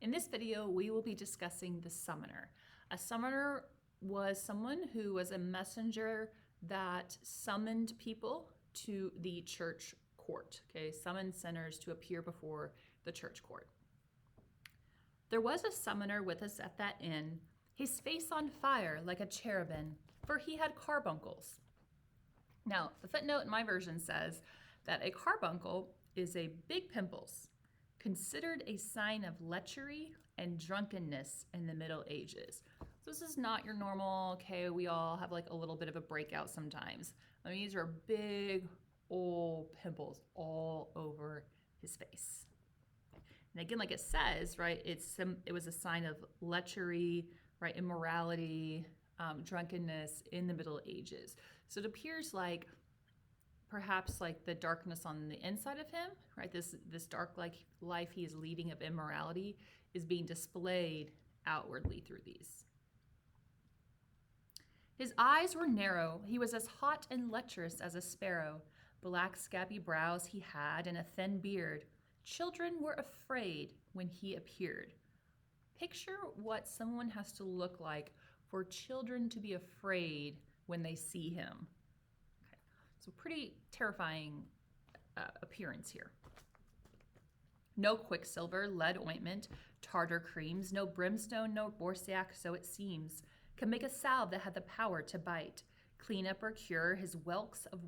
In this video, we will be discussing the summoner. A summoner was someone who was a messenger that summoned people to the church court, summoned sinners to appear before the church court. There was a summoner with us at that inn, his face on fire like a cherubim, for he had carbuncles. Now, the footnote in my version says that a carbuncle is a big pimples, considered a sign of lechery and drunkenness in the Middle Ages. So this is not your normal, we all have like a little bit of a breakout sometimes. These are big old pimples all over his face. And again, like it says, right, it was a sign of lechery, right, immorality, drunkenness in the Middle Ages. So it appears like perhaps like the darkness on the inside of him, right? This dark life he is leading of immorality is being displayed outwardly through these. His eyes were narrow. He was as hot and lecherous as a sparrow. Black scabby brows he had and a thin beard. Children were afraid when he appeared. Picture what someone has to look like for children to be afraid when they see him. So pretty terrifying appearance here. No quicksilver, lead ointment, tartar creams, no brimstone, no boursiac, so it seems, can make a salve that had the power to bite, clean up or cure his whelks of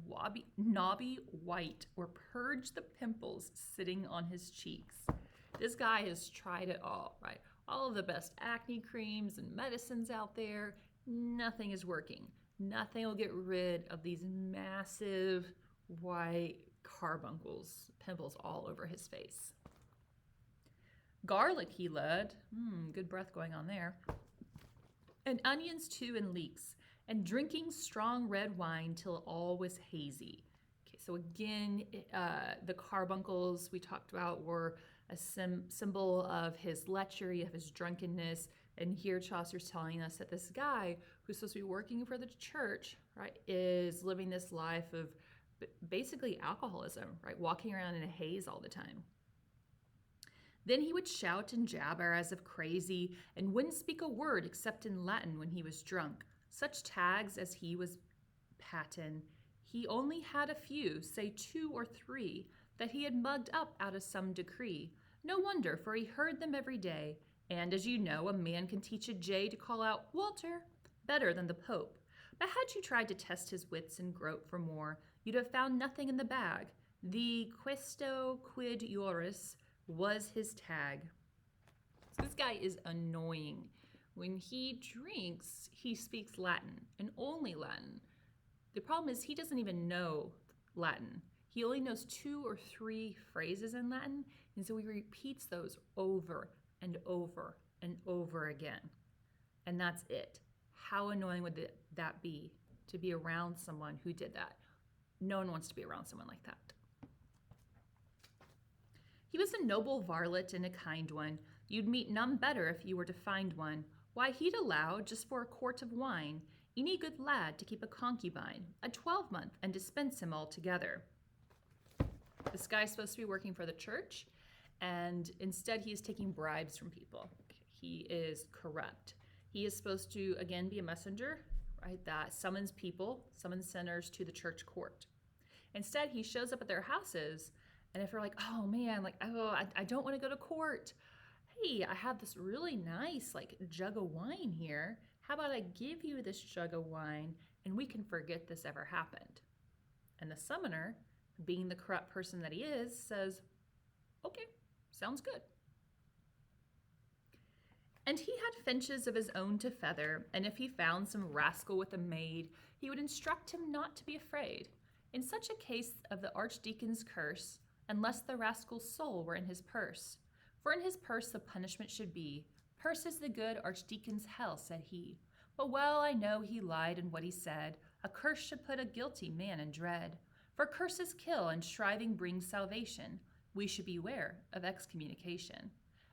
knobby white, or purge the pimples sitting on his cheeks. This guy has tried it all, right? All of the best acne creams and medicines out there, nothing is working. Nothing will get rid of these massive white carbuncles, pimples all over his face. Garlic he led, good breath going on there, and onions too and leeks, and drinking strong red wine till all was hazy. Okay, so again, the carbuncles we talked about were a symbol of his lechery, of his drunkenness. And here Chaucer's telling us that this guy who's supposed to be working for the church, right, is living this life of basically alcoholism, right, walking around in a haze all the time. Then he would shout and jabber as if crazy and wouldn't speak a word except in Latin when he was drunk. Such tags as he was patin, he only had a few, say 2 or 3, that he had mugged up out of some decree. No wonder, for he heard them every day. And as you know, a man can teach a jay to call out, "Walter," better than the Pope. But had you tried to test his wits and grope for more, you'd have found nothing in the bag. The questo quid iuris was his tag. So this guy is annoying. When he drinks, he speaks Latin, and only Latin. The problem is he doesn't even know Latin. He only knows 2 or 3 phrases in Latin, and so he repeats those over and over and over again. And that's it. How annoying would that be to be around someone who did that? No one wants to be around someone like that. He was a noble varlet and a kind one. You'd meet none better if you were to find one. Why, he'd allow, just for a quart of wine, any good lad to keep a concubine, a 12-month, and dispense him altogether. This guy's supposed to be working for the church, and instead he is taking bribes from people. He is corrupt. He is supposed to, again, be a messenger, right, that summons sinners to the church court. Instead, he shows up at their houses, and if they're like, oh man, I don't want to go to court. Hey, I have this really nice jug of wine here. How about I give you this jug of wine and we can forget this ever happened? And the summoner, being the corrupt person that he is, says, okay, sounds good. And he had finches of his own to feather, and if he found some rascal with a maid, he would instruct him not to be afraid. In such a case of the archdeacon's curse, unless the rascal's soul were in his purse. For in his purse the punishment should be. Purse is the good archdeacon's hell, said he. But well I know he lied in what he said. A curse should put a guilty man in dread. For curses kill, and striving brings salvation. We should beware of excommunication.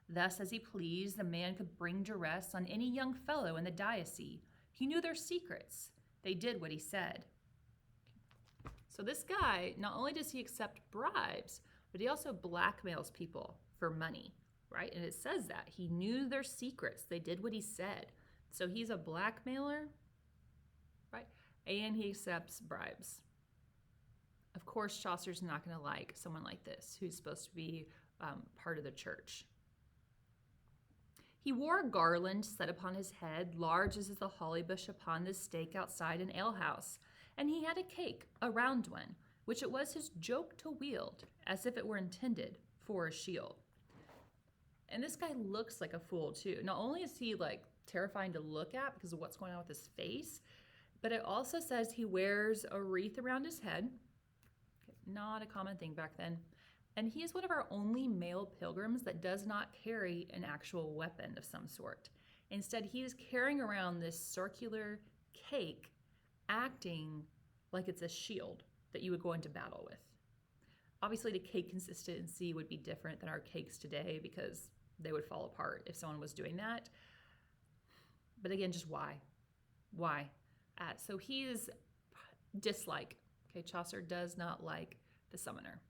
Thus, as he pleased, the man could bring duress on any young fellow in the diocese. He knew their secrets. They did what he said. So this guy, not only does he accept bribes, but he also blackmails people for money. right? And it says that. He knew their secrets. They did what he said. So he's a blackmailer, right? And he accepts bribes. Of course, Chaucer's not going to like someone like this who's supposed to be part of the church. He wore a garland set upon his head, large as is the holly bush upon the stake outside an alehouse, and he had a cake, a round one, which it was his joke to wield, as if it were intended for a shield. And this guy looks like a fool too. Not only is he like terrifying to look at because of what's going on with his face, but it also says he wears a wreath around his head. Not a common thing back then. And he is one of our only male pilgrims that does not carry an actual weapon of some sort. Instead, he is carrying around this circular cake, acting like it's a shield that you would go into battle with. Obviously, the cake consistency would be different than our cakes today because they would fall apart if someone was doing that. But again, just why? Why? So he is dislike. Okay, Chaucer does not like the summoner.